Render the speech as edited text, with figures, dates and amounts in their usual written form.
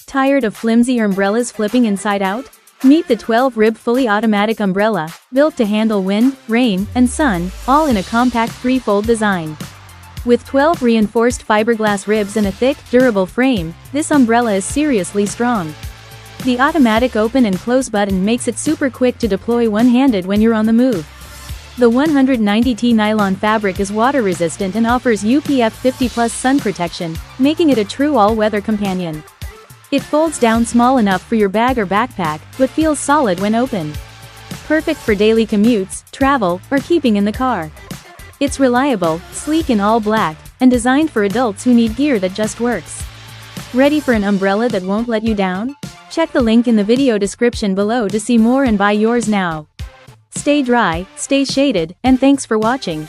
Tired of flimsy umbrellas flipping inside out? Meet the 12-rib fully automatic umbrella, built to handle wind, rain, and sun, all in a compact 3-fold design. With 12 reinforced fiberglass ribs and a thick, durable frame, this umbrella is seriously strong. The automatic open and close button makes it super quick to deploy one-handed when you're on the move. The 190T nylon fabric is water resistant and offers UPF 50+ sun protection, making it a true all-weather companion. It folds down small enough for your bag or backpack, but feels solid when open. Perfect for daily commutes, travel, or keeping in the car. It's reliable, sleek in all black, and designed for adults who need gear that just works. Ready for an umbrella that won't let you down? Check the link in the video description below to see more and buy yours now. Stay dry, stay shaded, and thanks for watching.